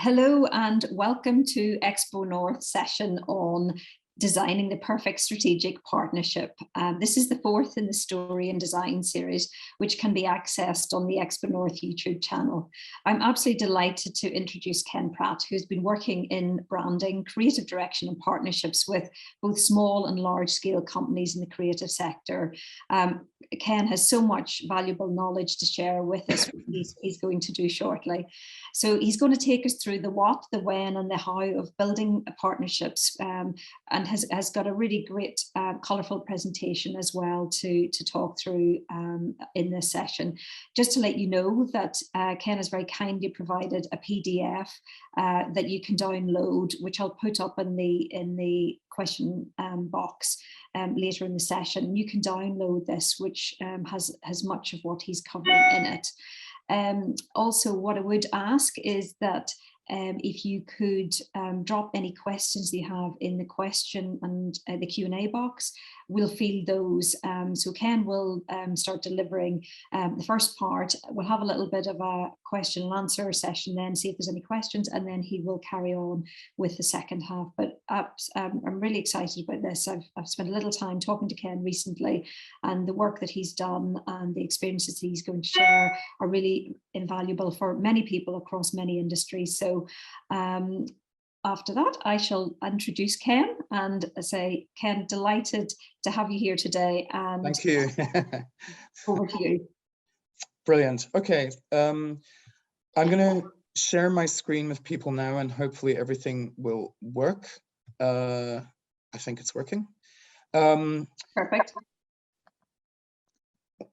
Hello and welcome to XpoNorth session on designing the perfect strategic partnership. This is the fourth in the story and design series, which can be accessed on the XpoNorth YouTube channel. I'm absolutely delighted to introduce Ken Pratt, who's been working in branding, creative direction and partnerships with both small and large scale companies in the creative sector. Ken has so much valuable knowledge to share with us, which he's going to do shortly. So he's going to take us through the what, the when and the how of building partnerships, and has got a really great colourful presentation as well to talk through in this session. Just to let you know that Ken has very kindly provided a PDF that you can download, which I'll put up in the question box later in the session. You can download this, which has much of what he's covering in it. Also, what I would ask is that if you could drop any questions that you have in the question and the Q&A box, we'll field those. So Ken will start delivering the first part. We'll have a little bit of a question and answer session then, see if there's any questions, and then he will carry on with the second half. But I'm really excited about this. I've spent a little time talking to Ken recently, and the work that he's done and the experiences he's going to share are really invaluable for many people across many industries. So after that, I shall introduce Ken and say, Ken, delighted to have you here today. And thank you. Over to you. Brilliant. Okay, I'm going to share my screen with people now, and hopefully everything will work. I think it's working. Perfect.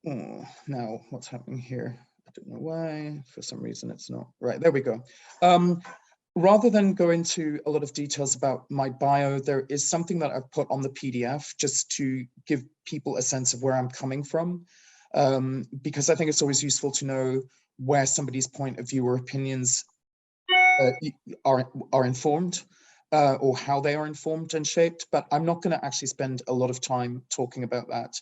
Now, what's happening here? I don't know why. For some reason, it's not. Right, there we go. Rather than go into a lot of details about my bio, there is something that I've put on the PDF just to give people a sense of where I'm coming from, because I think it's always useful to know where somebody's point of view or opinions are informed, or how they are informed and shaped, but I'm not going to actually spend a lot of time talking about that.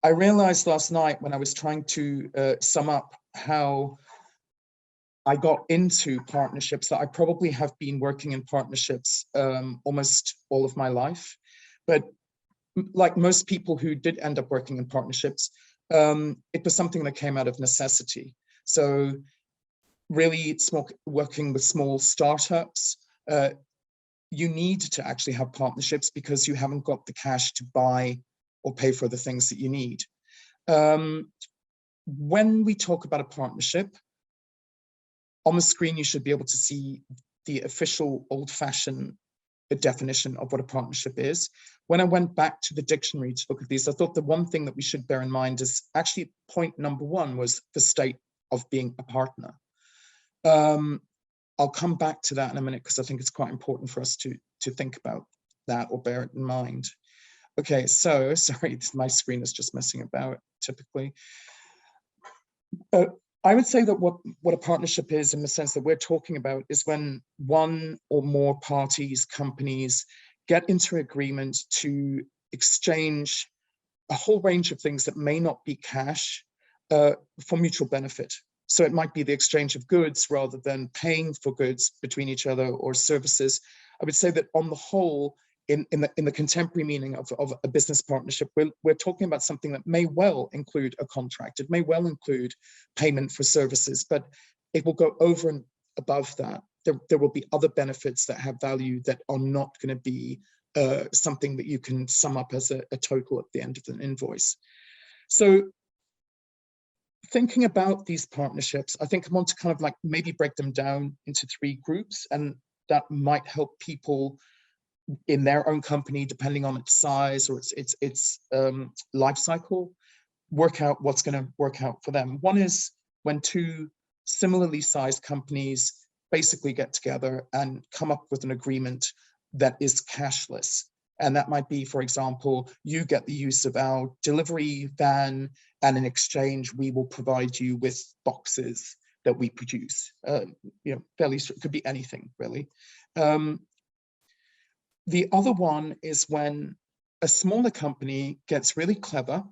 I realized last night when I was trying to sum up how I got into partnerships that I probably have been working in partnerships almost all of my life. But like most people who did end up working in partnerships, it was something that came out of necessity. So really working with small startups, you need to actually have partnerships because you haven't got the cash to buy or pay for the things that you need. When we talk about a partnership, on the screen, you should be able to see the official old-fashioned definition of what a partnership is. When I went back to the dictionary to look at these, I thought the one thing that we should bear in mind is actually point number one was the state of being a partner. I'll come back to that in a minute because I think it's quite important for us to think about that or bear it in mind. Okay, so sorry, my screen is just messing about typically. I would say that what a partnership is, in the sense that we're talking about, is when one or more parties, companies, get into agreement to exchange a whole range of things that may not be cash for mutual benefit. So it might be the exchange of goods rather than paying for goods between each other or services. I would say that on the whole, in the contemporary meaning of a business partnership, we're talking about something that may well include a contract. It may well include payment for services, but it will go over and above that. There will be other benefits that have value that are not going to be something that you can sum up as a total at the end of an invoice. So thinking about these partnerships, I think I want to kind of like maybe break them down into three groups, and that might help people in their own company, depending on its size or its life cycle, work out what's going to work out for them. One is when two similarly sized companies basically get together and come up with an agreement that is cashless. And that might be, for example, you get the use of our delivery van, and in exchange, we will provide you with boxes that we produce. Fairly, it could be anything, really. The other one is when a smaller company gets really clever,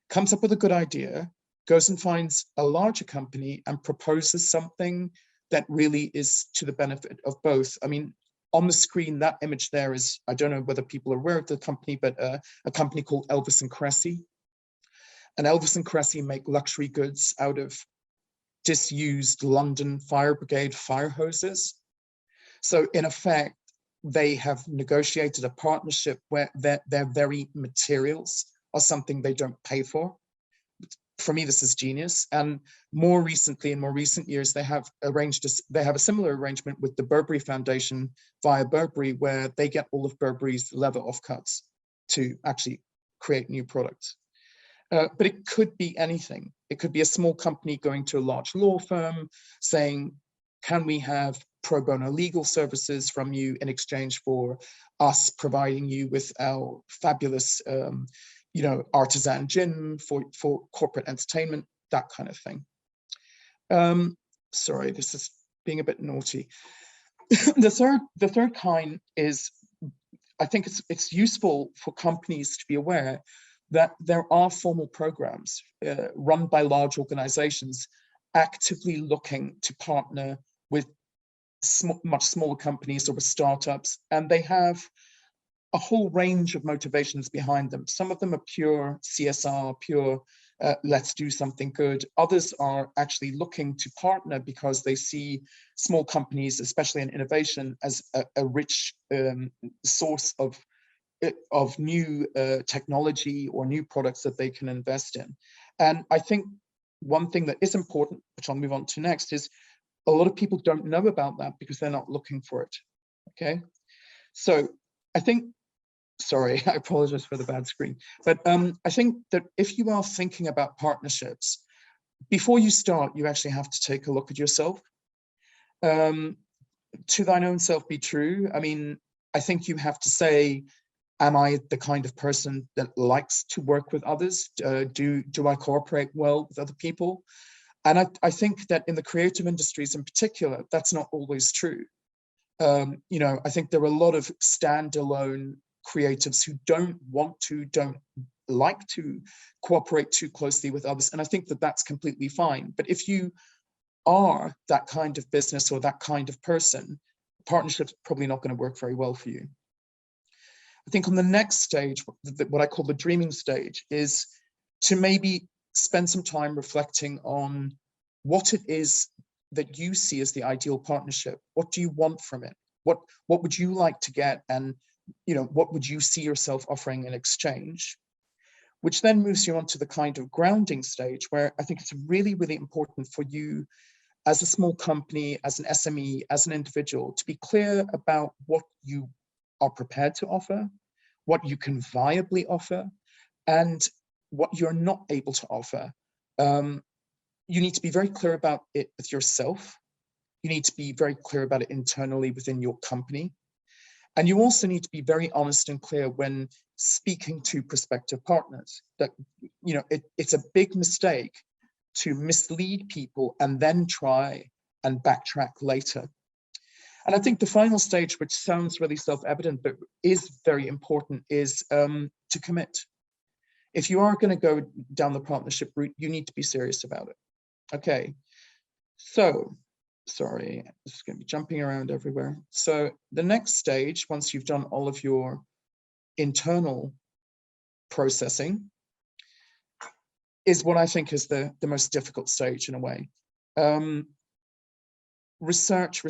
comes up with a good idea, goes and finds a larger company and proposes something that really is to the benefit of both. I mean, on the screen, that image there is, I don't know whether people are aware of the company, but a company called Elvis and Cressy. And Elvis and Cressy make luxury goods out of disused London fire brigade fire hoses. So in effect, they have negotiated a partnership where their very materials are something they don't pay for. For me, this is genius. And more recently, in more recent years, they have a similar arrangement with the Burberry Foundation via Burberry, where they get all of Burberry's leather offcuts to actually create new products. But it could be anything. It could be a small company going to a large law firm saying, can we have pro bono legal services from you in exchange for us providing you with our fabulous artisan gin for corporate entertainment, that kind of thing. Sorry, this is being a bit naughty. The third kind is, I think it's useful for companies to be aware that there are formal programs run by large organizations actively looking to partner with much smaller companies or with startups, and they have a whole range of motivations behind them. Some of them are pure CSR, pure let's do something good. Others are actually looking to partner because they see small companies, especially in innovation, as a rich source of new technology or new products that they can invest in. And I think one thing that is important, which I'll move on to next, is a lot of people don't know about that because they're not looking for it. Okay, so I think, sorry, I apologize for the bad screen, but I think that if you are thinking about partnerships, before you start, you actually have to take a look at yourself. To thine own self be true. I mean, I think you have to say, am I the kind of person that likes to work with others? Do I cooperate well with other people? And I think that in the creative industries in particular, that's not always true. I think there are a lot of standalone creatives who don't like to cooperate too closely with others. And I think that that's completely fine. But if you are that kind of business or that kind of person, partnership's probably not going to work very well for you. I think on the next stage, what I call the dreaming stage, is to maybe spend some time reflecting on what it is that you see as the ideal partnership. What do you want from it? What would you like to get? And what would you see yourself offering in exchange? Which then moves you on to the kind of grounding stage, where I think it's really, really important for you as a small company, as an SME, as an individual, to be clear about what you are prepared to offer, what you can viably offer, and what you're not able to offer. You need to be very clear about it with yourself. You need to be very clear about it internally within your company. And you also need to be very honest and clear when speaking to prospective partners that, it's a big mistake to mislead people and then try and backtrack later. And I think the final stage, which sounds really self-evident, but is very important, is to commit. If you are going to go down the partnership route, you need to be serious about it. Okay, so, sorry, this is going to be jumping around everywhere. So the next stage, once you've done all of your internal processing, is what I think is the most difficult stage in a way. Research.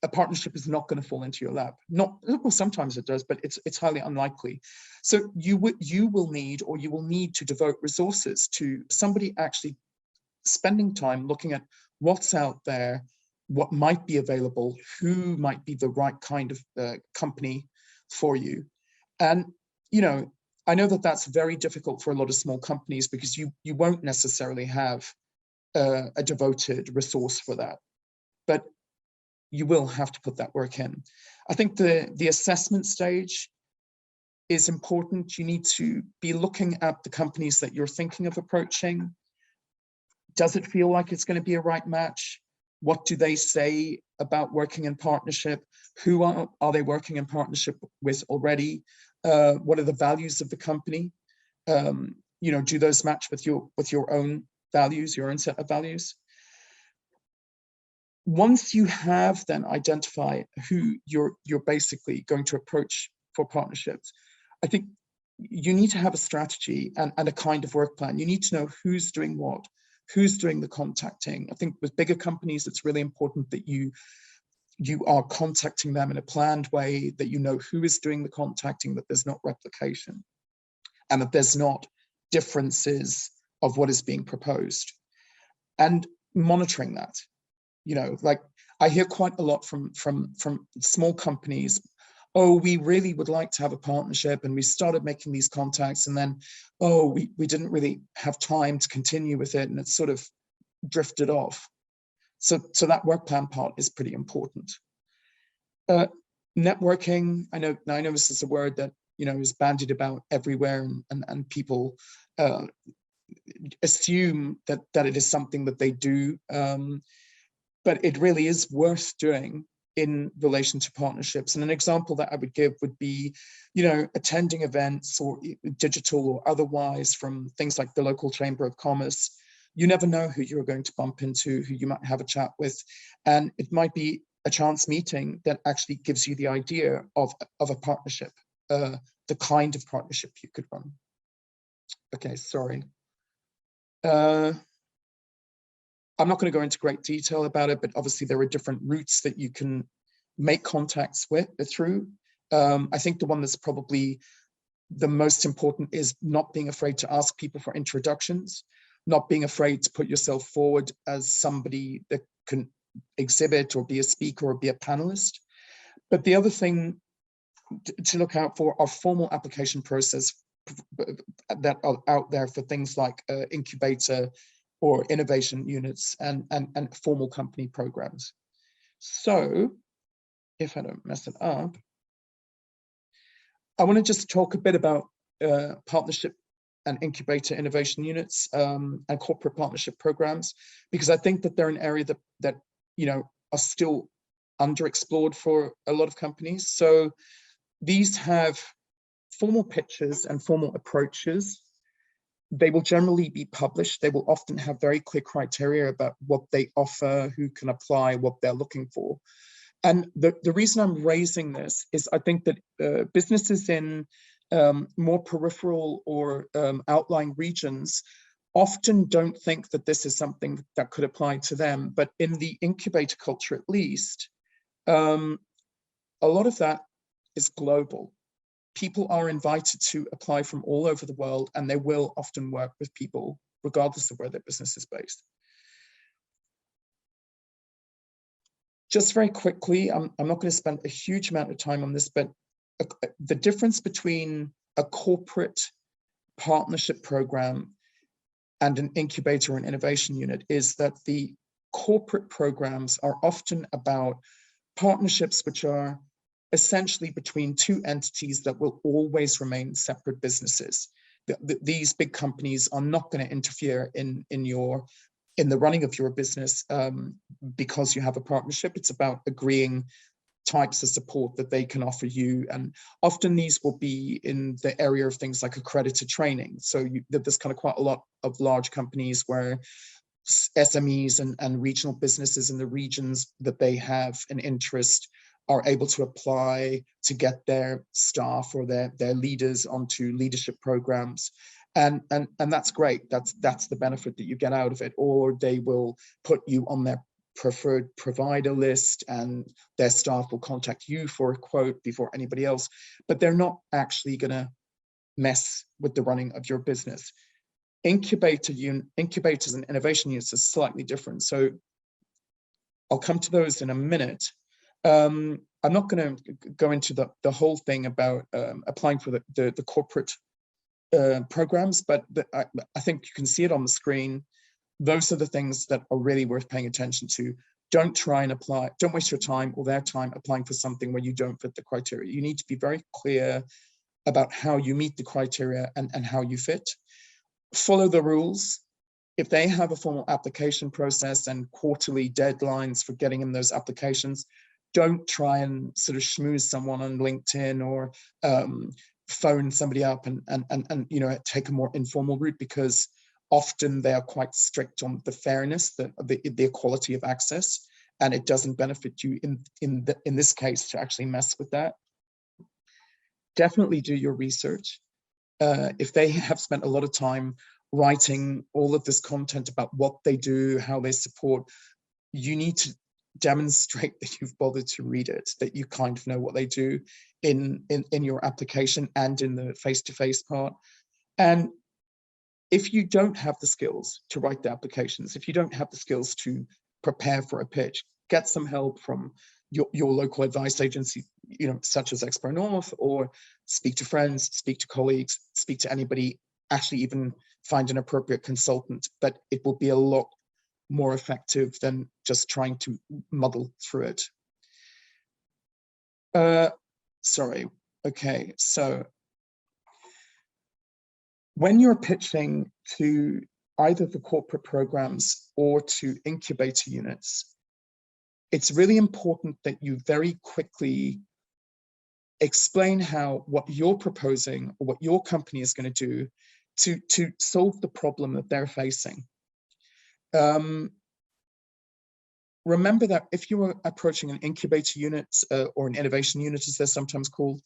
A partnership is not going to fall into your lap. Well, sometimes it does, but it's highly unlikely. So you will need to devote resources to somebody actually spending time looking at what's out there, what might be available, who might be the right kind of company for you. And I know that that's very difficult for a lot of small companies because you won't necessarily have a devoted resource for that, but you will have to put that work in. I think the assessment stage is important. You need to be looking at the companies that you're thinking of approaching. Does it feel like it's going to be a right match? What do they say about working in partnership? Who are they working in partnership with already? What are the values of the company? Do those match with your own values, your own set of values. Once you have then identified who you're basically going to approach for partnerships, I think you need to have a strategy and a kind of work plan. You need to know who's doing what, who's doing the contacting. I think with bigger companies, it's really important that you are contacting them in a planned way, that you know who is doing the contacting, that there's not replication, and that there's not differences of what is being proposed. And monitoring that. You know, like I hear quite a lot from small companies, oh, we really would like to have a partnership, and we started making these contacts, and then, oh, we didn't really have time to continue with it, and it sort of drifted off. So that work plan part is pretty important. Networking, I know this is a word that, you know, is bandied about everywhere, and people assume that it is something that they do. But it really is worth doing in relation to partnerships. And an example that I would give would be, you know, attending events, or digital or otherwise, from things like the local Chamber of Commerce. You never know who you're going to bump into, who you might have a chat with. And it might be a chance meeting that actually gives you the idea of a partnership, the kind of partnership you could run. Okay, sorry. I'm not going to go into great detail about it, but obviously there are different routes that you can make contacts through. I think the one that's probably the most important is not being afraid to ask people for introductions, not being afraid to put yourself forward as somebody that can exhibit or be a speaker or be a panelist. But the other thing to look out for are formal application process that are out there for things like Incubator or innovation units and formal company programs. So if I don't mess it up, I want to just talk a bit about partnership and incubator innovation units and corporate partnership programs, because I think that they're an area that you know, are still underexplored for a lot of companies. So these have formal pitches and formal approaches. They will generally be published. They will often have very clear criteria about what they offer, who can apply, what they're looking for. And the reason I'm raising this is I think that businesses in more peripheral or outlying regions often don't think that this is something that could apply to them. But in the incubator culture, at least, a lot of that is global. People are invited to apply from all over the world, and they will often work with people regardless of where their business is based. Just very quickly, I'm not going to spend a huge amount of time on this, but the difference between a corporate partnership program and an incubator and innovation unit is that the corporate programs are often about partnerships which are essentially between two entities that will always remain separate businesses. These big companies are not going to interfere in the running of your business because you have a partnership. It's about agreeing types of support that they can offer you, and often these will be in the area of things like accredited training. So there's kind of quite a lot of large companies where SMEs and regional businesses in the regions that they have an interest are able to apply to get their staff or their leaders onto leadership programs. And that's great. That's the benefit that you get out of it. Or they will put you on their preferred provider list, and their staff will contact you for a quote before anybody else, but they're not actually going to mess with the running of your business. Incubators and innovation units are slightly different. So I'll come to those in a minute. I'm not going to go into the whole thing about applying for the corporate programs, but I think you can see it on the screen. Those are the things that are really worth paying attention to. Don't try and apply, don't waste your time or their time applying for something where you don't fit the criteria. You need to be very clear about how you meet the criteria and how you fit. Follow the rules. If they have a formal application process and quarterly deadlines for getting in those applications, don't try and sort of schmooze someone on LinkedIn or phone somebody up and you know, take a more informal route, because often they are quite strict on the fairness, the equality of access, and it doesn't benefit you in this case to actually mess with that. Definitely do your research. If they have spent a lot of time writing all of this content about what they do, how they support, you need to demonstrate that you've bothered to read it, that you kind of know what they do in your application and in the face-to-face part. And if you don't have the skills to write the applications, if you don't have the skills to prepare for a pitch, get some help from your local advice agency, such as XpoNorth, or speak to friends, speak to colleagues, speak to anybody, actually even find an appropriate consultant, but it will be a lot more effective than just trying to muddle through it. Sorry, okay, so when you're pitching to either the corporate programs or to incubator units, it's really important that you very quickly explain what you're proposing or what your company is going to do to solve the problem that they're facing. Remember that if you are approaching an incubator unit or an innovation unit, as they're sometimes called,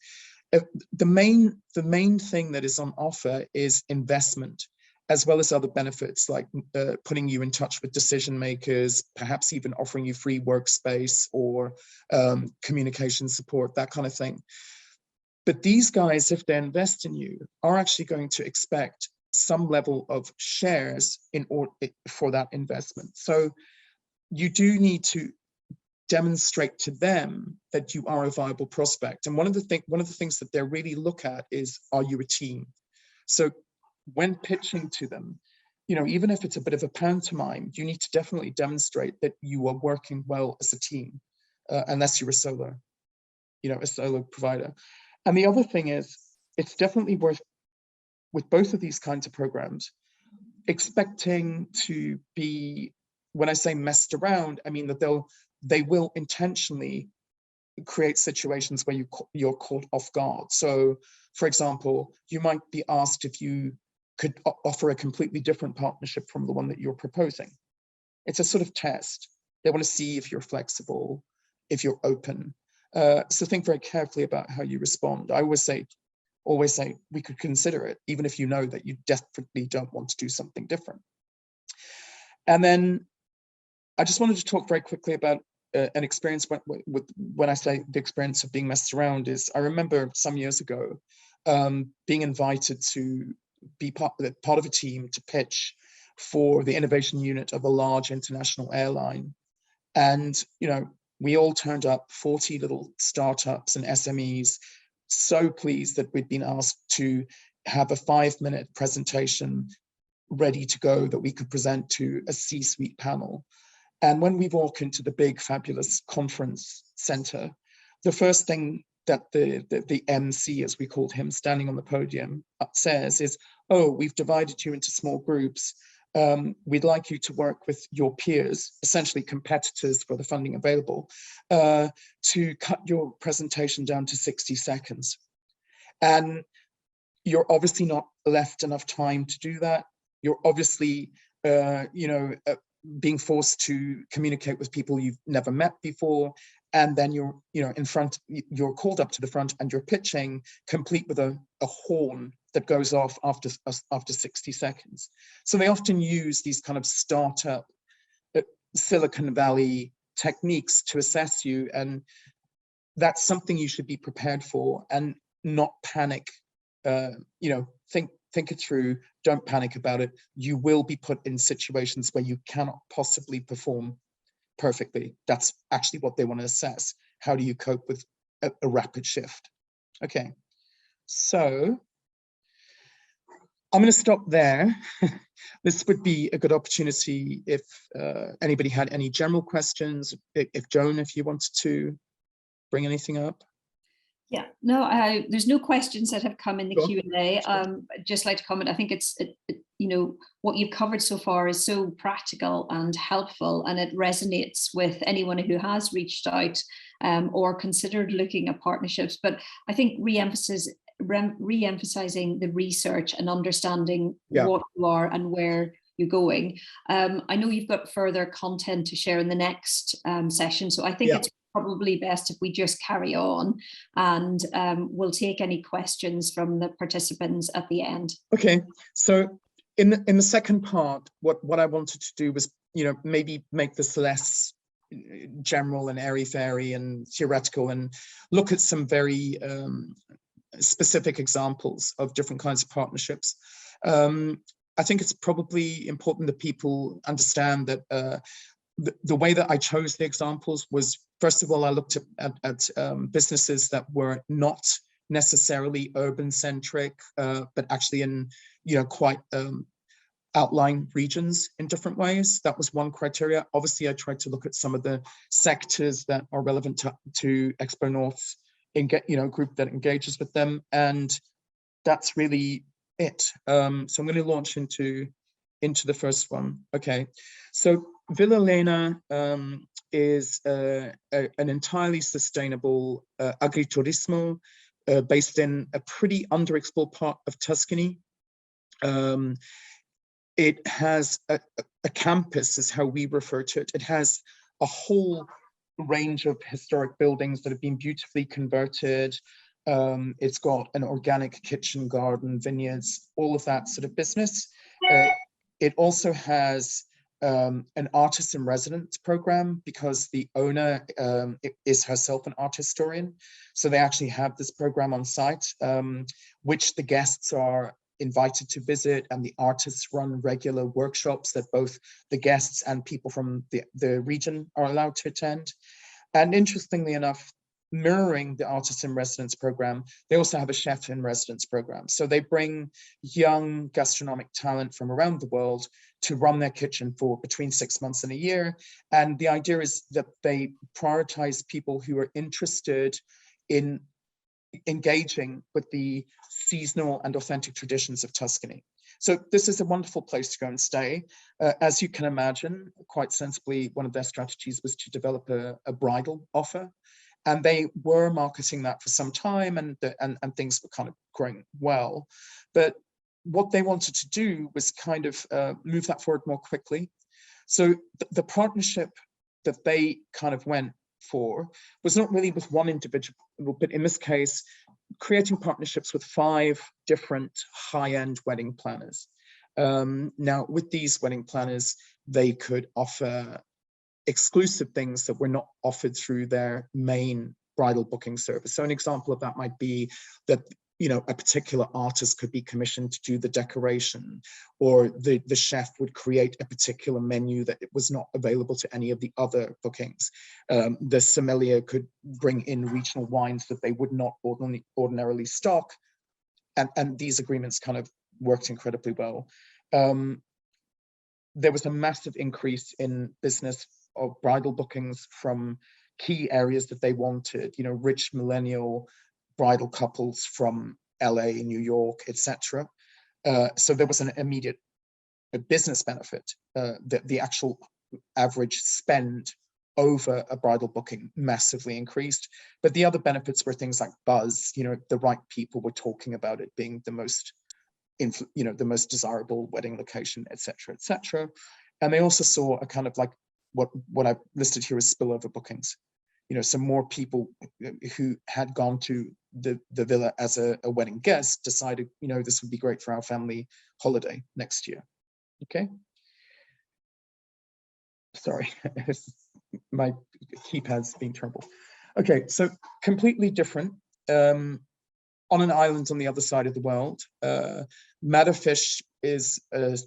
the main thing that is on offer is investment, as well as other benefits like putting you in touch with decision makers, perhaps even offering you free workspace or communication support, that kind of thing. But these guys, if they invest in you, are actually going to expect some level of shares for that investment. So you do need to demonstrate to them that you are a viable prospect. And one of the things that they really look at is, are you a team? So when pitching to them, even if it's a bit of a pantomime, you need to definitely demonstrate that you are working well as a team, unless you're a solo provider. And the other thing is, it's definitely worth, with both of these kinds of programs, expecting to be, when I say messed around, I mean that they will intentionally create situations where you're caught off guard. So, for example, you might be asked if you could offer a completely different partnership from the one that you're proposing. It's a sort of test. They want to see if you're flexible, if you're open. So think very carefully about how you respond. I always say, we could consider it, even if you know that you desperately don't want to do something different. And then I just wanted to talk very quickly about an experience when I say the experience of being messed around is, I remember some years ago being invited to be part of a team to pitch for the innovation unit of a large international airline. And, we all turned up, 40 little startups and SMEs, so pleased that we'd been asked to have a 5-minute presentation ready to go that we could present to a C-suite panel. And when we walk into the big, fabulous conference center, the first thing that the MC, as we called him, standing on the podium, says is, "Oh, we've divided you into small groups. We'd like you to work with your peers, essentially competitors for the funding available, to cut your presentation down to 60 seconds. And you're obviously not left enough time to do that. You're obviously, being forced to communicate with people you've never met before. And then you're called up to the front and you're pitching, complete with a horn that goes off after 60 seconds. So they often use these kind of startup Silicon Valley techniques to assess you. And that's something you should be prepared for and not panic. Think it through, don't panic about it. You will be put in situations where you cannot possibly perform perfectly. That's actually what they want to assess. How do you cope with a rapid shift? Okay, so I'm going to stop there. This would be a good opportunity if anybody had any general questions. If Joan, if you wanted to bring anything up. Yeah, no, there's no questions that have come in the Q&A. I'd just like to comment. I think it's, what you've covered so far is so practical and helpful, and it resonates with anyone who has reached out or considered looking at partnerships. But I think re-emphasizing re-emphasizing the research and understanding Yeah. what you are and where you're going. I know you've got further content to share in the next session, so I think it's probably best if we just carry on, and we'll take any questions from the participants at the end. Okay, so in the second part, what I wanted to do was, maybe make this less general and airy-fairy and theoretical, and look at some very specific examples of different kinds of partnerships. I think it's probably important that people understand that the way that I chose the examples was, first of all, I looked at businesses that were not necessarily urban-centric, but actually in quite outlying regions in different ways. That was one criteria. Obviously, I tried to look at some of the sectors that are relevant to XpoNorth's group that engages with them, and that's really it. So I'm going to launch into the first one. Okay, so Villa Lena is an entirely sustainable agriturismo based in a pretty underexplored part of Tuscany. It has a campus, is how we refer to it. It has a whole range of historic buildings that have been beautifully converted. It's got an organic kitchen garden, vineyards, all of that sort of business. It also has an artist in residence program, because the owner is herself an art historian. So they actually have this program on site, which the guests are invited to visit, and the artists run regular workshops that both the guests and people from the region are allowed to attend. And interestingly enough, mirroring the artist in residence program, they also have a chef in residence program. So they bring young gastronomic talent from around the world to run their kitchen for between 6 months and a year. And the idea is that they prioritize people who are interested in engaging with the seasonal and authentic traditions of Tuscany. So this is a wonderful place to go and stay. As you can imagine, quite sensibly, one of their strategies was to develop a bridal offer. And they were marketing that for some time, and things were kind of growing well. But what they wanted to do was kind of move that forward more quickly. So the partnership that they kind of went for was not really with one individual, but in this case, creating partnerships with 5 different high-end wedding planners. Now, with these wedding planners, they could offer exclusive things that were not offered through their main bridal booking service. So an example of that might be that a particular artist could be commissioned to do the decoration, or the chef would create a particular menu that was not available to any of the other bookings. The sommelier could bring in regional wines that they would not ordinarily stock, and these agreements kind of worked incredibly well. There was a massive increase in business of bridal bookings from key areas that they wanted, rich millennial bridal couples from LA, New York, etc. So there was an immediate business benefit. The actual average spend over a bridal booking massively increased. But the other benefits were things like buzz. The right people were talking about it being the most, the most desirable wedding location, etc., etc. And they also saw a kind of like what I've listed here as spillover bookings. Some more people who had gone to the villa as a wedding guest decided, this would be great for our family holiday next year. Okay. Sorry, my keypad's being terrible. Okay, so completely different. On an island on the other side of the world, Madderfish is a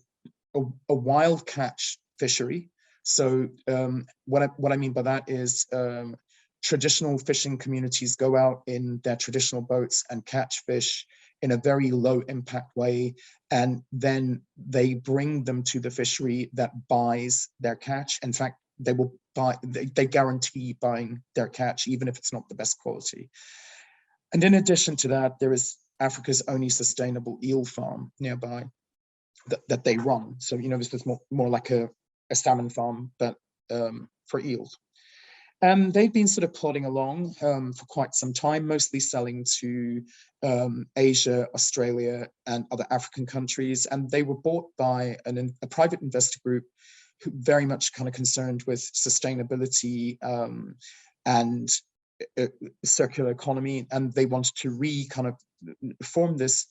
wild catch fishery. So what I mean by that is traditional fishing communities go out in their traditional boats and catch fish in a very low impact way, and then they bring them to the fishery that buys their catch. In fact, they will buy, they guarantee buying their catch, even if it's not the best quality. And in addition to that, there is Africa's only sustainable eel farm nearby that they run. So, this is more like a salmon farm, but for eels. They've been sort of plodding along for quite some time, mostly selling to Asia, Australia, and other African countries. And they were bought by a private investor group who very much kind of concerned with sustainability and circular economy. And they wanted to kind of form this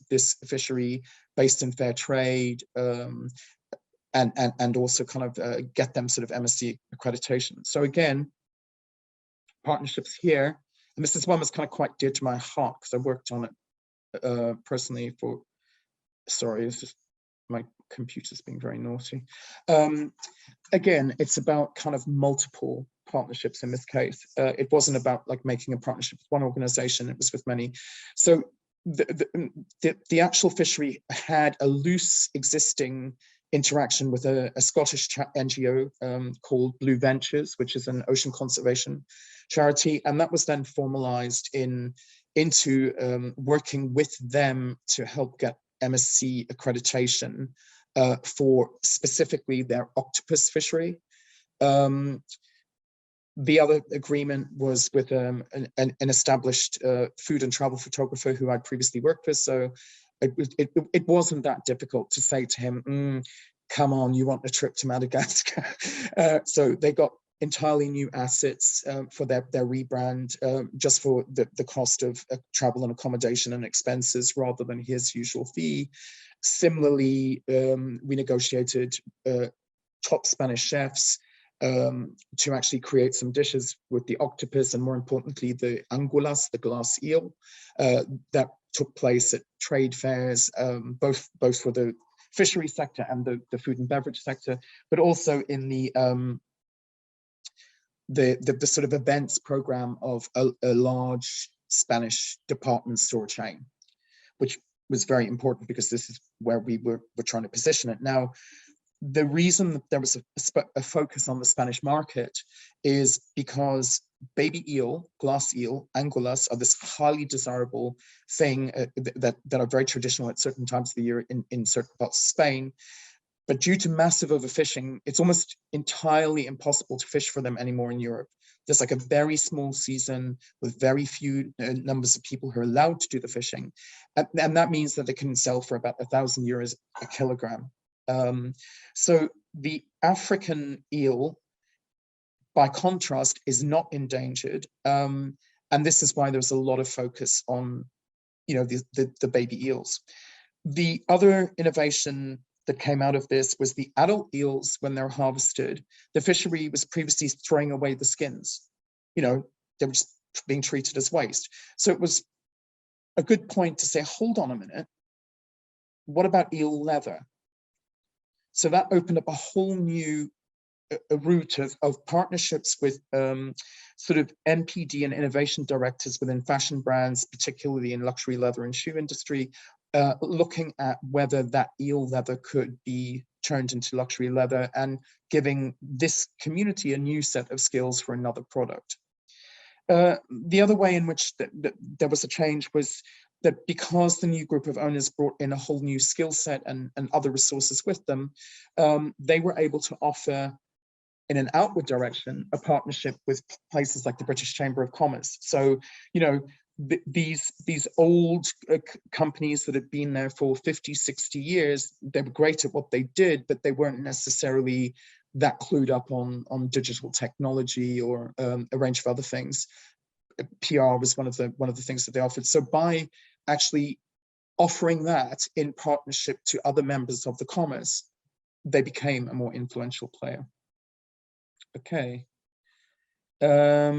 fishery based in fair trade, and also kind of get them sort of MSC accreditation. So again, partnerships here, and this is one that's kind of quite dear to my heart because I worked on it personally for, sorry, it's just my computer's being very naughty. Again, it's about kind of multiple partnerships in this case. It wasn't about like making a partnership with one organization, it was with many. So the actual fishery had a loose existing interaction with a Scottish NGO called Blue Ventures, which is an ocean conservation charity, and that was then formalized into working with them to help get MSC accreditation for specifically their octopus fishery. The other agreement was with an established food and travel photographer who I'd previously worked with, so it wasn't that difficult to say to him, come on, you want a trip to Madagascar? So they got entirely new assets for their rebrand, just for the cost of travel and accommodation and expenses rather than his usual fee. Similarly, we negotiated top Spanish chefs to actually create some dishes with the octopus and, more importantly, the angulas, the glass eel, that took place at trade fairs, both for the fishery sector and the food and beverage sector, but also in the sort of events program of a large Spanish department store chain, which was very important because this is where we were trying to position it. Now, the reason that there was a focus on the Spanish market is because baby eel, glass eel, angulas are this highly desirable thing that are very traditional at certain times of the year in certain parts of Spain. But due to massive overfishing, it's almost entirely impossible to fish for them anymore in Europe. There's like a very small season with very few numbers of people who are allowed to do the fishing. And that means that they can sell for about €1,000 a kilogram. So the African eel, by contrast, is not endangered. And this is why there's a lot of focus on, the baby eels. The other innovation that came out of this was the adult eels, when they're harvested, the fishery was previously throwing away the skins. They were just being treated as waste. So it was a good point to say, hold on a minute, what about eel leather? So that opened up a whole new route of partnerships with sort of NPD and innovation directors within fashion brands, particularly in luxury leather and shoe industry, looking at whether that eel leather could be turned into luxury leather and giving this community a new set of skills for another product. The other way in which there was a change was that because the new group of owners brought in a whole new skill set and other resources with them, they were able to offer, in an outward direction, a partnership with places like the British Chamber of Commerce. So, these old companies that had been there for 50, 60 years, they were great at what they did, but they weren't necessarily that clued up on digital technology or a range of other things. PR was one of the things that they offered. So by actually offering that in partnership to other members of the commerce, they became a more influential player. Okay. How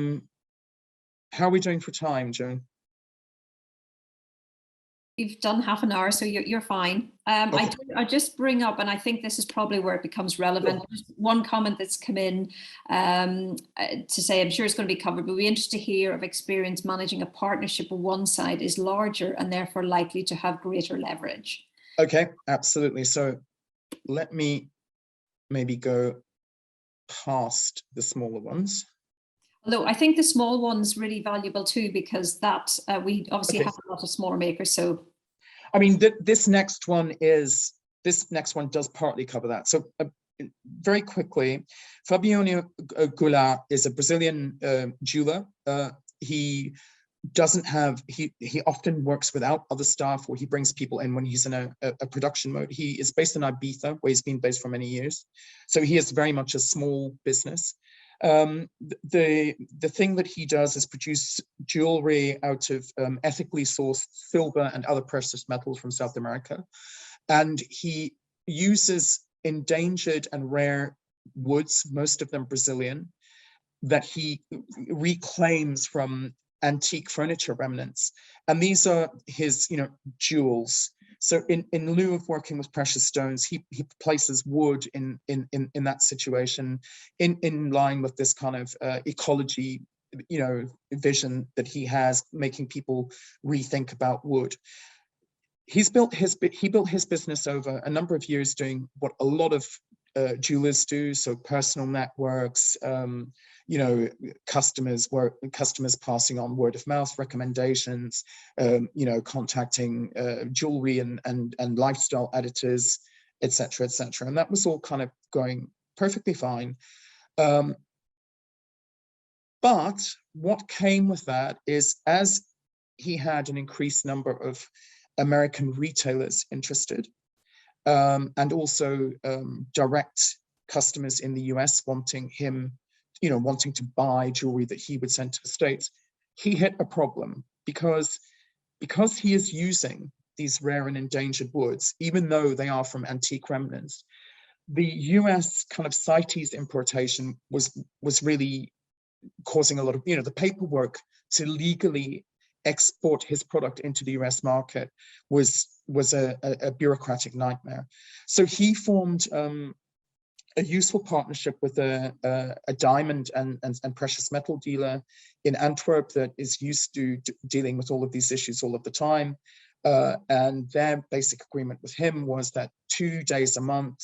are we doing for time, Joan? You've done half an hour, so you're fine. Okay. I just bring up, and I think this is probably where it becomes relevant, sure. Just one comment that's come in to say, I'm sure it's going to be covered, but we're interested to hear of experience managing a partnership where one side is larger and therefore likely to have greater leverage. Okay, absolutely. So let me maybe go past the smaller ones. Although I think the small one's really valuable too, because that we obviously have a lot of smaller makers. So, I mean, this next one does partly cover that. So very quickly, Fabiano Goulart is a Brazilian jeweler. He doesn't have, he often works without other staff, or he brings people in when he's in a production mode. He is based in Ibiza, where he's been based for many years. So he is very much a small business. The thing that he does is produce jewelry out of ethically sourced silver and other precious metals from South America. And he uses endangered and rare woods, most of them Brazilian, that he reclaims from antique furniture remnants. And these are his, jewels. So in lieu of working with precious stones, he places wood in that situation, in line with this kind of ecology, vision that he has, making people rethink about wood. He built his business over a number of years, doing what a lot of jewelers do, so personal networks, customers passing on word of mouth recommendations, contacting jewelry and lifestyle editors, etc., etc. And that was all kind of going perfectly fine. But what came with that is, as he had an increased number of American retailers interested, and also direct customers in the US wanting him, wanting to buy jewelry that he would send to the States, he hit a problem because he is using these rare and endangered woods, even though they are from antique remnants. The US kind of CITES importation was really causing a lot of, the paperwork to legally export his product into the US market was a bureaucratic nightmare. So he formed a useful partnership with a diamond and precious metal dealer in Antwerp that is used to dealing with all of these issues all of the time. And their basic agreement with him was that 2 days a month,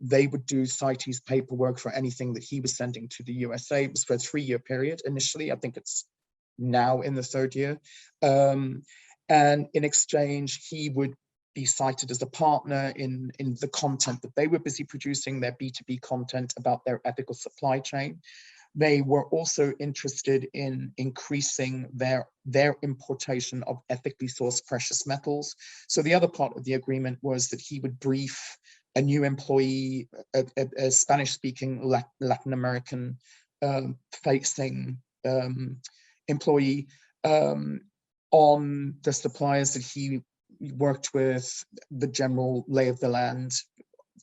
they would do CITES paperwork for anything that he was sending to the USA. It was for a 3-year period initially. I think it's now in the 3rd year. And in exchange, he would be cited as a partner in the content that they were busy producing, their B2B content about their ethical supply chain. They were also interested in increasing their importation of ethically sourced precious metals. So the other part of the agreement was that he would brief a new employee, a Spanish-speaking Latin American facing employee, on the suppliers that he worked with, the general lay of the land,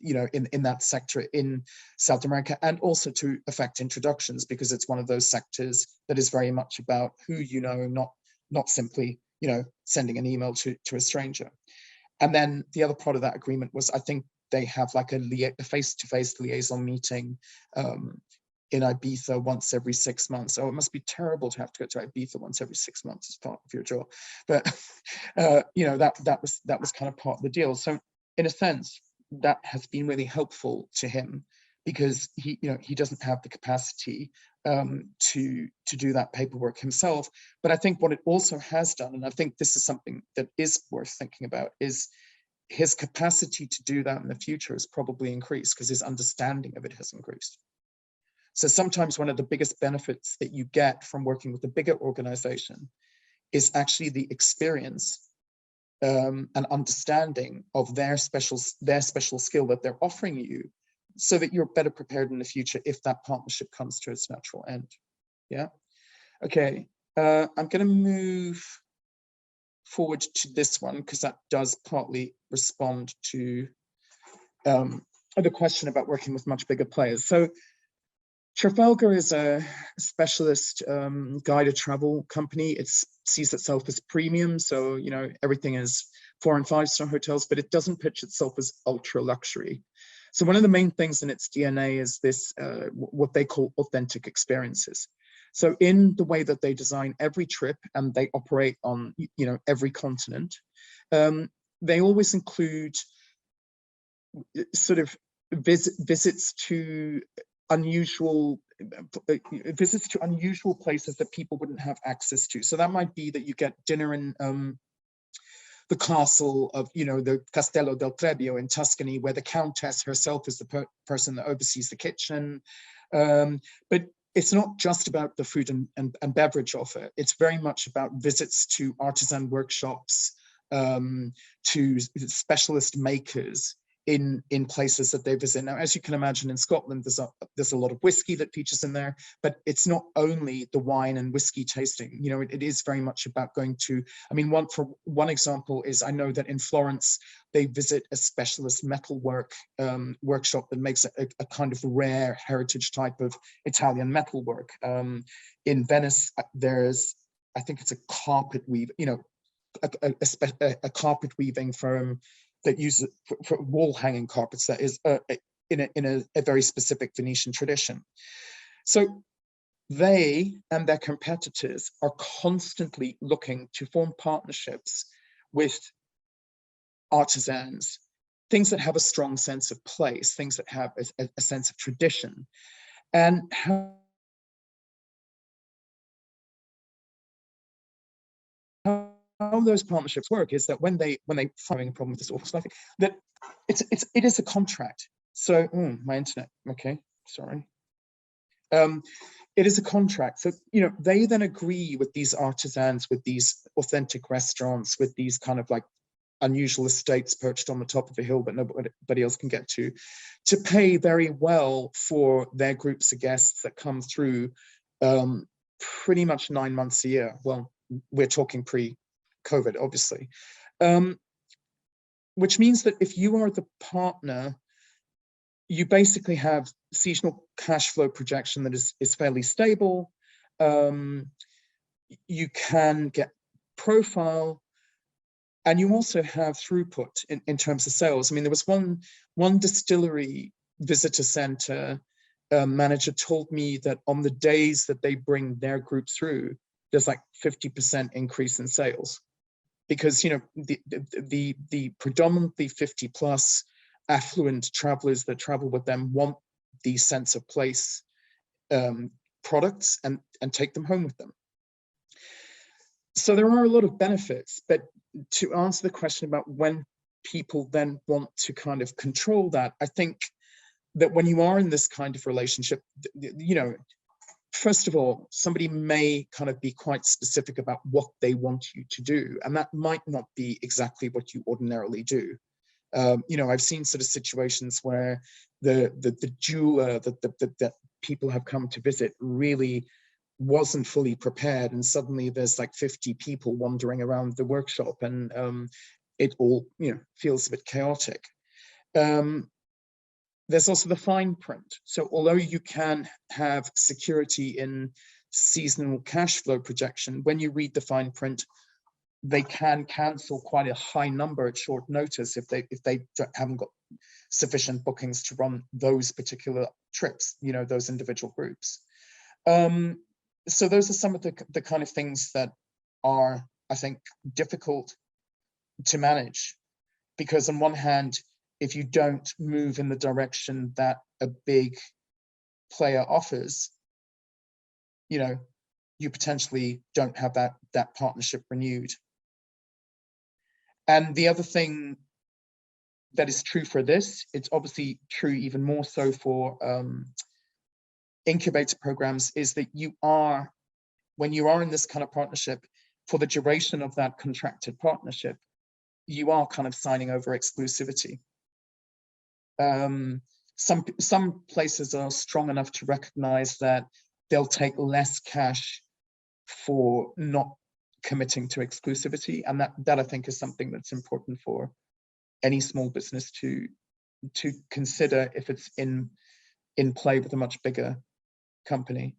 in that sector in South America, and also to affect introductions, because it's one of those sectors that is very much about who not simply sending an email to a stranger. And then the other part of that agreement was, I think they have like a face-to-face liaison meeting in Ibiza once every 6 months. Oh, it must be terrible to have to go to Ibiza once every 6 months as part of your job. But that was kind of part of the deal. So in a sense, that has been really helpful to him, because he doesn't have the capacity to do that paperwork himself. But I think what it also has done, and I think this is something that is worth thinking about, is his capacity to do that in the future has probably increased, because his understanding of it has increased. So sometimes one of the biggest benefits that you get from working with a bigger organization is actually the experience and understanding of their special skill that they're offering you, so that you're better prepared in the future if that partnership comes to its natural end. Yeah. Okay. I'm going to move forward to this one, because that does partly respond to the question about working with much bigger players. So Trafalgar is a specialist guided travel company. It sees itself as premium, so everything is 4- and 5-star hotels, but it doesn't pitch itself as ultra luxury. So one of the main things in its DNA is this, what they call authentic experiences. So in the way that they design every trip, and they operate on every continent, they always include sort of visits to unusual places that people wouldn't have access to. So that might be that you get dinner in the castle of, the Castello del Trebio in Tuscany, where the countess herself is the person that oversees the kitchen. But it's not just about the food and beverage offer. It's very much about visits to artisan workshops, to specialist makers in places that they visit. Now, as you can imagine, in Scotland, there's a lot of whiskey that features in there, but it's not only the wine and whiskey tasting. It is very much about going to, one example is, I know that in Florence, they visit a specialist metalwork workshop that makes a kind of rare heritage type of Italian metalwork. In Venice, there's, I think it's a carpet weave, a carpet weaving firm that uses for wall hanging carpets that is in a very specific Venetian tradition. So they and their competitors are constantly looking to form partnerships with artisans, things that have a strong sense of place, things that have a sense of tradition. And how those partnerships work is that when they find a problem with this awful stuff, that it is a contract. So my internet, okay, sorry. It is a contract. So they then agree with these artisans, with these authentic restaurants, with these kind of like unusual estates perched on the top of a hill that nobody else can get to pay very well for their groups of guests that come through pretty much 9 months a year. Well, we're talking pre-COVID, obviously, which means that if you are the partner, you basically have seasonal cash flow projection that is fairly stable. You can get profile, and you also have throughput in terms of sales. There was one distillery visitor center manager told me that on the days that they bring their group through, there's like 50% increase in sales, because the predominantly 50 plus affluent travelers that travel with them want these sense of place products and take them home with them. So there are a lot of benefits, but to answer the question about when people then want to kind of control that, I think that when you are in this kind of relationship, first of all, somebody may kind of be quite specific about what they want you to do, and that might not be exactly what you ordinarily do. I've seen sort of situations where the jeweler that people have come to visit really wasn't fully prepared, and suddenly there's like 50 people wandering around the workshop, and it all feels a bit chaotic. There's also the fine print. So although you can have security in seasonal cash flow projection, when you read the fine print, they can cancel quite a high number at short notice if they haven't got sufficient bookings to run those particular trips, those individual groups. So those are some of the kind of things that are, I think, difficult to manage, because on one hand, if you don't move in the direction that a big player offers, you potentially don't have that partnership renewed. And the other thing that is true for this, it's obviously true even more so for incubator programs, is that when you are in this kind of partnership, for the duration of that contracted partnership, you are kind of signing over exclusivity. Some places are strong enough to recognize that they'll take less cash for not committing to exclusivity, and that I think is something that's important for any small business to consider if it's in play with a much bigger company.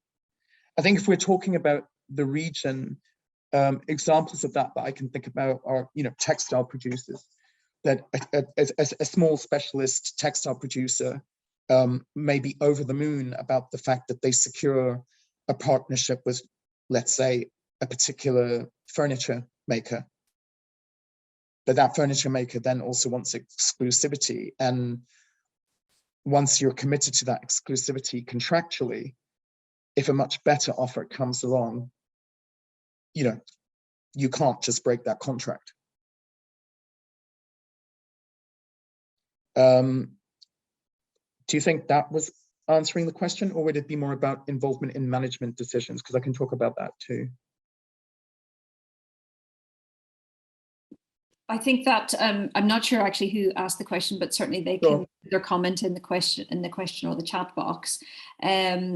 I think if we're talking about the region, examples of that I can think about are textile producers. That a small specialist textile producer may be over the moon about the fact that they secure a partnership with, let's say, a particular furniture maker. But that furniture maker then also wants exclusivity. And once you're committed to that exclusivity contractually, if a much better offer comes along, you can't just break that contract. Do you think that was answering the question, or would it be more about involvement in management decisions? Because I can talk about that too. I think that I'm not sure actually who asked the question, but certainly they can put their comment in the question or the chat box.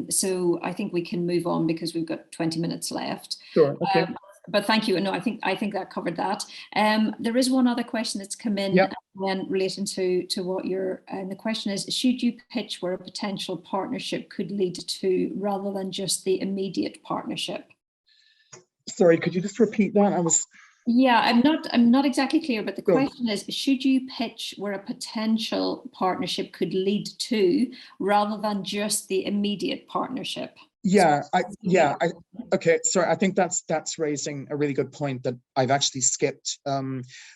So I think we can move on because we've got 20 minutes left. Sure. Okay. But thank you. No, I think that covered that. There is one other question that's come in relating to what you're. And the question is: should you pitch where a potential partnership could lead to, rather than just the immediate partnership? Sorry, could you just repeat that? Yeah, I'm not exactly clear, but the question is: should you pitch where a potential partnership could lead to, rather than just the immediate partnership? Okay, sorry, I think that's raising a really good point that I've actually skipped.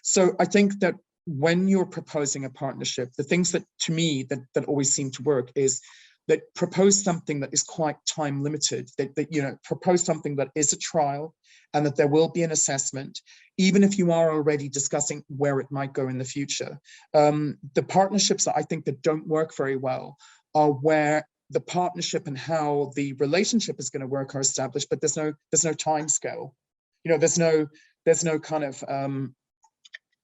So I think that when you're proposing a partnership, the things that to me that always seem to work is that propose something that is quite time limited, that you know, propose something that is a trial, and that there will be an assessment, even if you are already discussing where it might go in the future. The partnerships that I think that don't work very well are where the partnership and how the relationship is going to work are established, but there's no time scale. You know, there's no kind of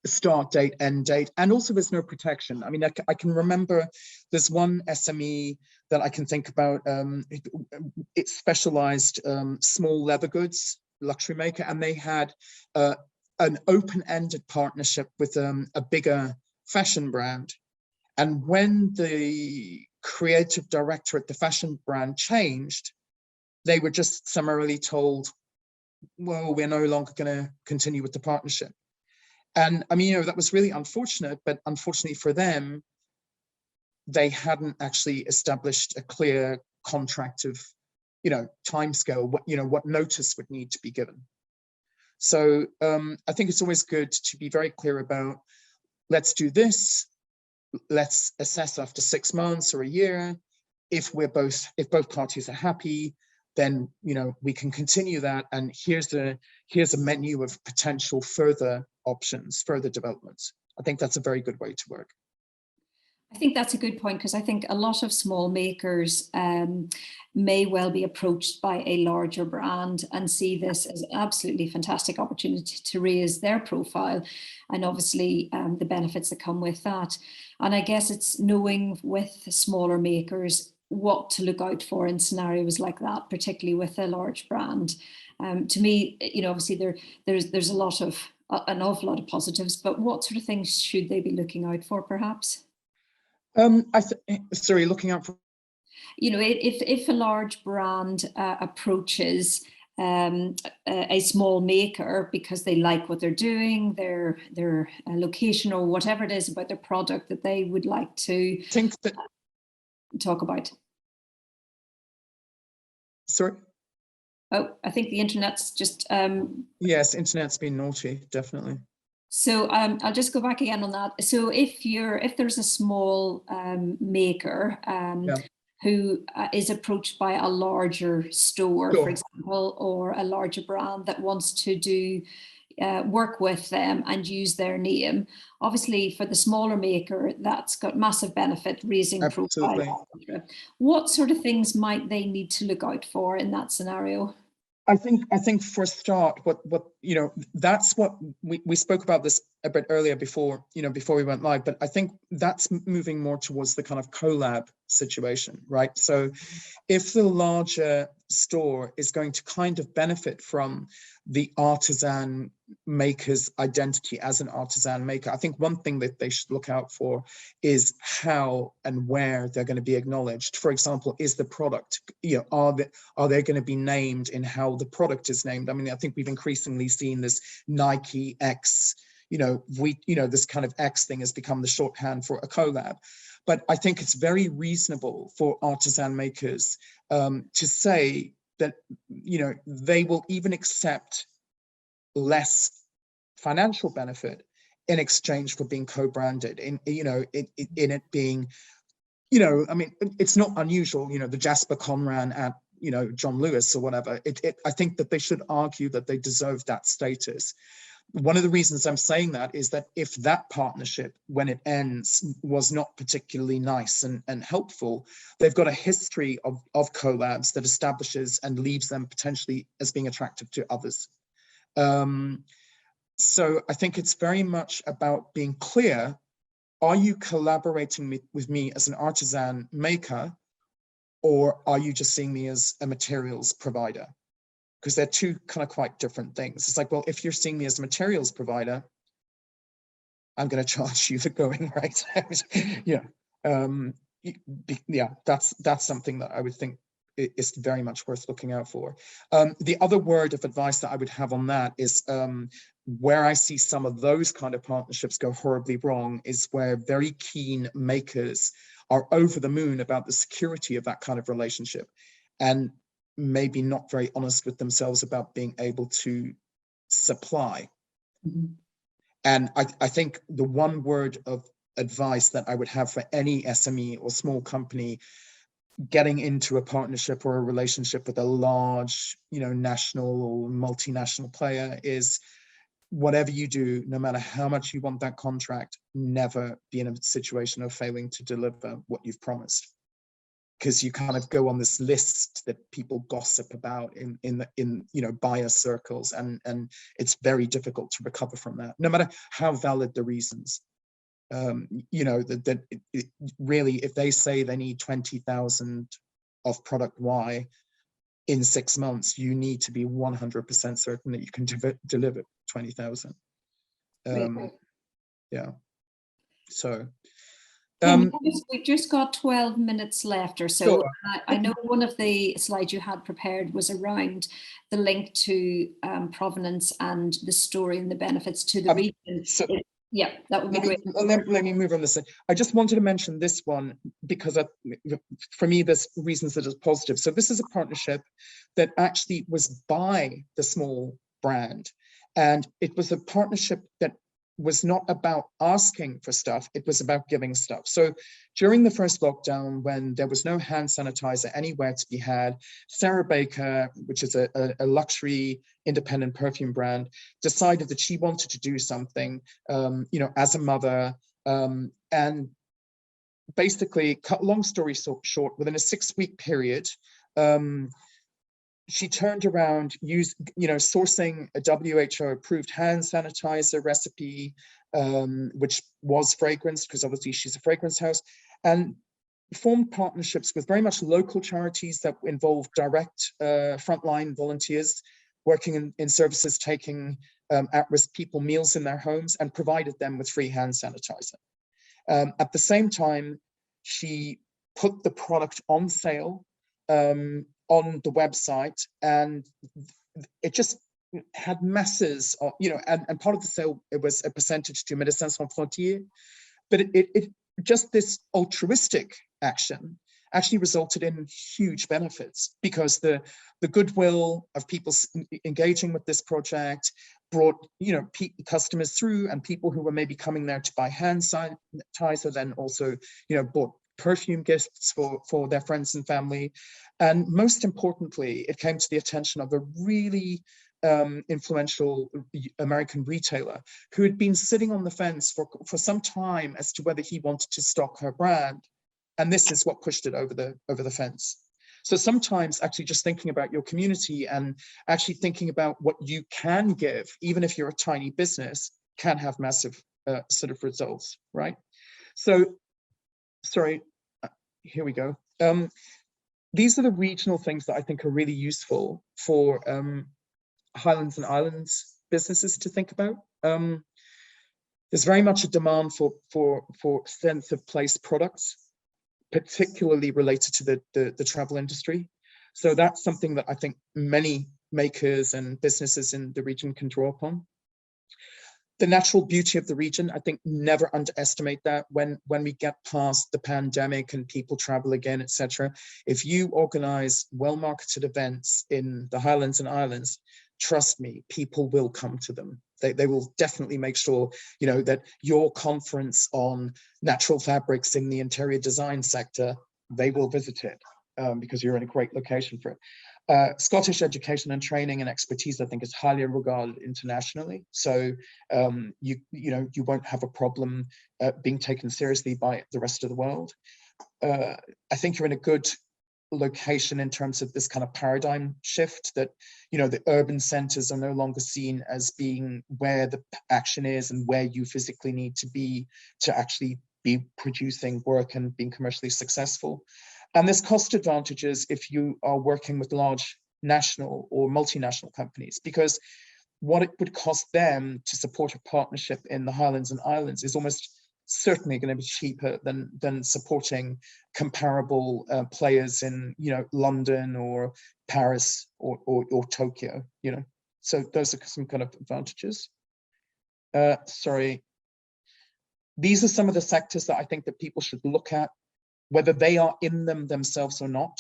start date, end date, and also there's no protection. I mean, I can remember there's one SME that I can think about. It specialized small leather goods luxury maker, and they had an open-ended partnership with a bigger fashion brand. And when the creative director at the fashion brand changed, they were just summarily told, well, we're no longer going to continue with the partnership. And I mean, you know, that was really unfortunate, but unfortunately for them, they hadn't actually established a clear contract of, you know, timescale, what notice would need to be given. So I think it's always good to be very clear about, let's do this, let's assess after 6 months or a year. If both parties are happy, then, you know, we can continue that. And here's a menu of potential further options, further developments. I think that's a very good way to work. I think that's a good point, because I think a lot of small makers may well be approached by a larger brand and see this as an absolutely fantastic opportunity to raise their profile, and obviously the benefits that come with that. And I guess it's knowing with smaller makers what to look out for in scenarios like that, particularly with a large brand. To me, you know, obviously there's an awful lot of positives, but what sort of things should they be looking out for, perhaps? Sorry, looking out for, you know, if a large brand approaches a small maker because they like what they're doing, their location, or whatever it is about their product that they would like to talk about. Sorry? Oh, I think the internet's just... Yes, internet's been naughty, definitely. So I'll just go back again on that. So if there's a small maker who is approached by a larger store, for example, or a larger brand that wants to do work with them and use their name, obviously for the smaller maker, that's got massive benefit, raising profile. What sort of things might they need to look out for in that scenario? I think for a start, what you know, that's what we spoke about this a bit earlier before we went live, but I think that's moving more towards the kind of collab situation, right? So if the larger store is going to kind of benefit from the artisan maker's identity as an artisan maker, I think one thing that they should look out for is how and where they're going to be acknowledged. For example, is the product, you know, are they going to be named in how the product is named? I mean, I think we've increasingly seen this Nike X, this kind of X thing has become the shorthand for a collab. But I think it's very reasonable for artisan makers to say that, you know, they will even accept less financial benefit in exchange for being co-branded, in it being, you know, I mean, it's not unusual, you know, the Jasper Conran at, you know, John Lewis or whatever. I think that they should argue that they deserve that status. one of the reasons I'm saying that is that if that partnership, when it ends, was not particularly nice and helpful, they've got a history of collabs that establishes and leaves them potentially as being attractive to others. So I think it's very much about being clear. Are you collaborating with me as an artisan maker, or are you just seeing me as a materials provider? Because they're two kind of quite different things. It's like, well, if you're seeing me as a materials provider, I'm going to charge you the going rate. Yeah, yeah, that's something that I would think is very much worth looking out for. The other word of advice that I would have on that is where I see some of those kind of partnerships go horribly wrong is where very keen makers are over the moon about the security of that kind of relationship, and maybe not very honest with themselves about being able to supply. Mm-hmm. And I think the one word of advice that I would have for any SME or small company getting into a partnership or a relationship with a large, national or multinational player is, whatever you do, no matter how much you want that contract, never be in a situation of failing to deliver what you've promised. Because you kind of go on this list that people gossip about in buyer circles, and it's very difficult to recover from that, no matter how valid the reasons. Really, if they say they need 20,000 of product Y in 6 months, you need to be 100% certain that you can deliver 20,000. Yeah. So. We've just got 12 minutes left or so. Sure. I know one of the slides you had prepared was around the link to provenance and the story and the benefits to the region. So, yeah, that would be great. Let me move on this. I just wanted to mention this one because for me, there's reasons that it's positive. So this is a partnership that actually was by the small brand, and it was a partnership that was not about asking for stuff, it was about giving stuff. So during the first lockdown, when there was no hand sanitizer anywhere to be had, Sarah Baker, which is a luxury independent perfume brand, decided that she wanted to do something, as a mother, and basically, cut long story short, within a 6-week period, she turned around, sourcing a WHO-approved hand sanitizer recipe, which was fragrance, because obviously she's a fragrance house, and formed partnerships with very much local charities that involve direct frontline volunteers working in services, taking at-risk people meals in their homes, and provided them with free hand sanitizer. At the same time, she put the product on sale on the website, and it just had masses of, and part of the sale, it was a percentage to Médecins Sans Frontières, but it just this altruistic action actually resulted in huge benefits, because the goodwill of people engaging with this project brought customers through, and people who were maybe coming there to buy hand sanitizer then also bought perfume gifts for their friends and family. And most importantly, it came to the attention of a really influential American retailer who had been sitting on the fence for some time as to whether he wanted to stock her brand. And this is what pushed it over the fence. So sometimes actually just thinking about your community and actually thinking about what you can give, even if you're a tiny business, can have massive sort of results, right? So, sorry, here we go. These are the regional things that I think are really useful for Highlands and Islands businesses to think about. There's very much a demand for sense of place products, particularly related to the travel industry. So that's something that I think many makers and businesses in the region can draw upon. The natural beauty of the region, I think, never underestimate that. When we get past the pandemic and people travel again, etc., if you organize well-marketed events in the Highlands and Islands, trust me, people will come to them. They will definitely make sure, that your conference on natural fabrics in the interior design sector, they will visit it. because you're in a great location for it. Scottish education and training and expertise, I think, is highly regarded internationally. So you won't have a problem being taken seriously by the rest of the world. I think you're in a good location in terms of this kind of paradigm shift that, the urban centers are no longer seen as being where the action is and where you physically need to be to actually be producing work and being commercially successful. And there's cost advantages if you are working with large national or multinational companies, because what it would cost them to support a partnership in the Highlands and Islands is almost certainly going to be cheaper than supporting comparable players in London or Paris or Tokyo. So those are some kind of advantages. Sorry, these are some of the sectors that I think that people should look at, whether they are in them themselves or not,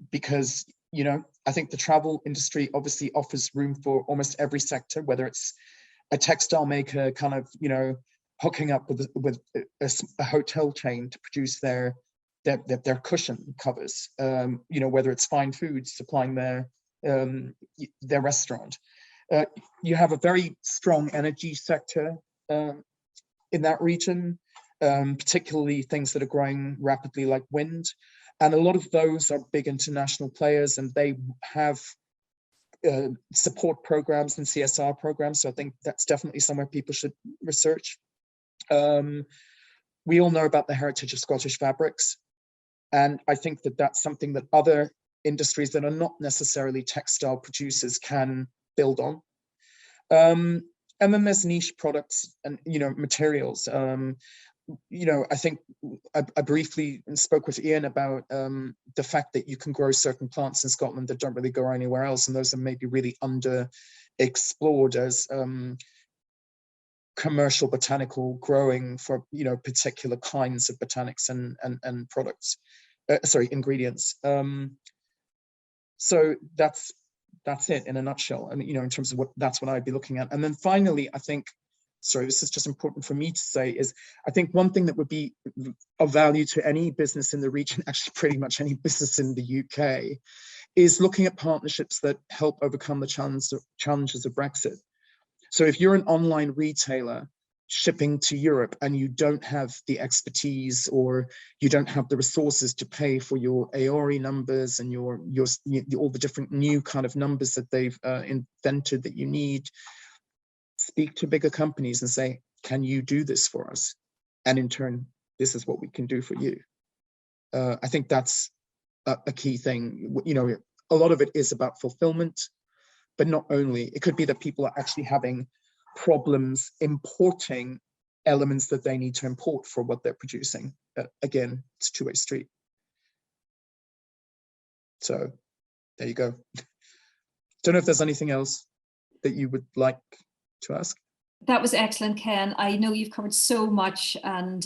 because I think the travel industry obviously offers room for almost every sector, whether it's a textile maker kind of hooking up with a hotel chain to produce their cushion covers, whether it's fine foods supplying their restaurant. You have a very strong energy sector in that region, particularly things that are growing rapidly like wind. And a lot of those are big international players, and they have support programs and CSR programs. So I think that's definitely somewhere people should research. We all know about the heritage of Scottish fabrics. And I think that that's something that other industries that are not necessarily textile producers can build on. And then there's niche products and, materials. I think I briefly spoke with Ian about the fact that you can grow certain plants in Scotland that don't really grow anywhere else. And those are maybe really underexplored as commercial botanical growing for, particular kinds of botanics and products, ingredients. So that's it in a nutshell. And, in terms of that's what I'd be looking at. And then finally, I think, this is just important for me to say, is I think one thing that would be of value to any business in the region, actually pretty much any business in the UK, is looking at partnerships that help overcome the challenges of Brexit. So if you're an online retailer shipping to Europe and you don't have the expertise or you don't have the resources to pay for your AORI numbers and your all the different new kind of numbers that they've invented that you need, speak to bigger companies and say, can you do this for us? And in turn, this is what we can do for you. I think that's a key thing. A lot of it is about fulfillment, but not only. It could be that people are actually having problems importing elements that they need to import for what they're producing. Again, it's a two-way street. So there you go. Don't know if there's anything else that you would like to ask. That was excellent, Ken. I know you've covered so much, and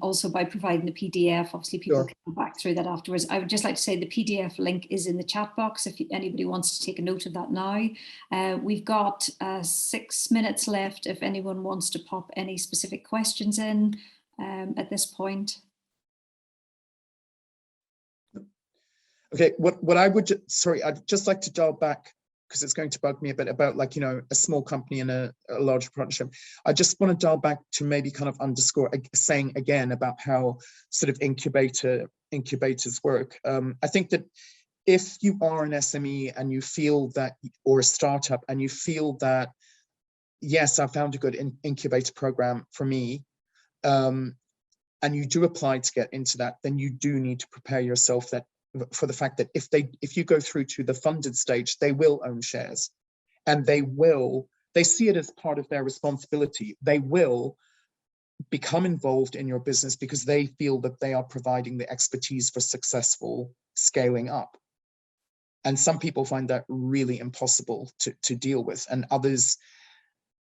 also by providing the PDF, obviously people can go back through that afterwards. I would just like to say the PDF link is in the chat box if anybody wants to take a note of that now. We've got 6 minutes left if anyone wants to pop any specific questions in at this point. Okay, what I would, I'd just like to dial back, because it's going to bug me a bit, about a small company and a larger partnership. I just want to dial back to maybe kind of underscore saying again about how sort of incubators work. I think that if you are an SME and you feel that, or a startup, and you feel that, yes, I found a good incubator program for me, and you do apply to get into that, then you do need to prepare yourself for the fact that if you go through to the funded stage, they will own shares, and they see it as part of their responsibility. They will become involved in your business because they feel that they are providing the expertise for successful scaling up. And some people find that really impossible to deal with, and others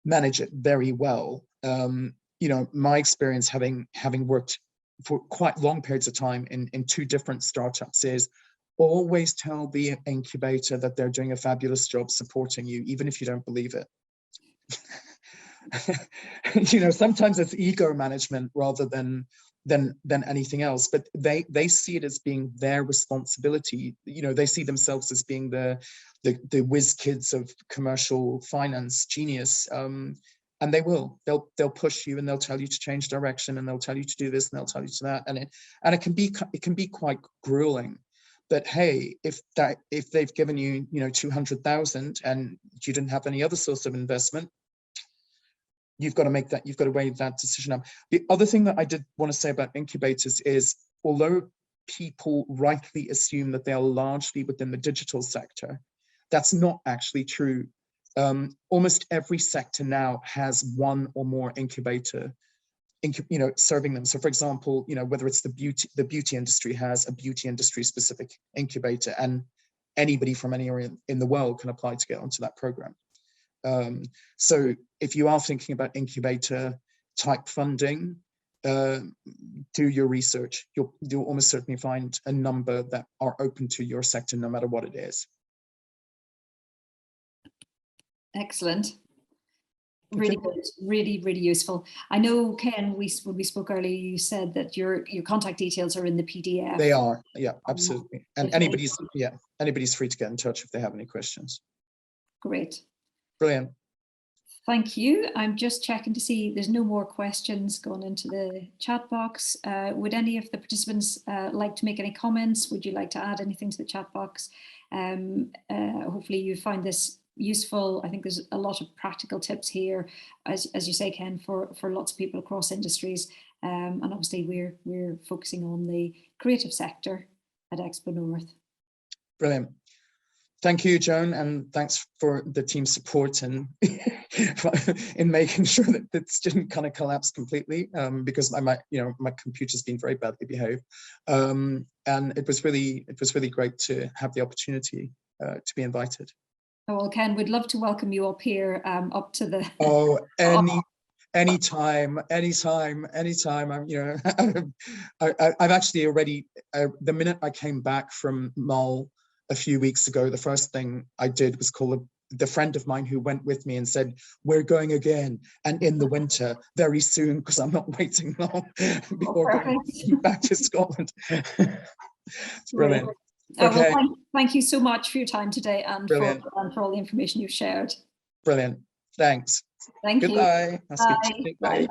manage it very well. My experience having worked for quite long periods of time in 2 different startups is always tell the incubator that they're doing a fabulous job supporting you, even if you don't believe it. you know, sometimes it's ego management rather than anything else, but they see it as being their responsibility. You know, they see themselves as being the whiz kids of commercial finance genius, and they'll push you, and they'll tell you to change direction, and they'll tell you to do this, and they'll tell you to that, and it can be quite grueling. But hey, if they've given you, you know, 200,000 and you didn't have any other source of investment, you've got to weigh that decision up. The other thing that I did want to say about incubators is, although people rightly assume that they are largely within the digital sector, that's not actually true. Almost every sector now has one or more incubator, you know, serving them. So for example, you know, whether it's the beauty industry has a beauty industry specific incubator, and anybody from anywhere in the world can apply to get onto that program. So if you are thinking about incubator type funding, do your research. You'll almost certainly find a number that are open to your sector, no matter what it is. Excellent. Really good, really useful. I know, Ken, when we spoke earlier, you said that your contact details are in the PDF. They are, yeah, absolutely. And anybody's free to get in touch if they have any questions. Great. Brilliant. Thank you. I'm just checking to see there's no more questions going into the chat box. Would any of the participants like to make any comments? Would you like to add anything to the chat box? Hopefully you find this useful. I think there's a lot of practical tips here, as you say, Ken, for lots of people across industries. And obviously we're focusing on the creative sector at XpoNorth. Brilliant. Thank you, Joan, and thanks for the team's support and in making sure that this didn't kind of collapse completely, because my computer's been very badly behaved, and it was really great to have the opportunity to be invited. Oh, well, Ken, we'd love to welcome you up here, up to the. Oh, anytime. I'm, you know, I've actually already, the minute I came back from Mull a few weeks ago, the first thing I did was call the friend of mine who went with me and said, we're going again, and in the winter, very soon, because I'm not waiting long before going back to Scotland. It's brilliant. Okay. Well, thank you so much for your time today, and for all the information you've shared. Brilliant. Thanks. Thank you. Goodbye. Bye. Bye.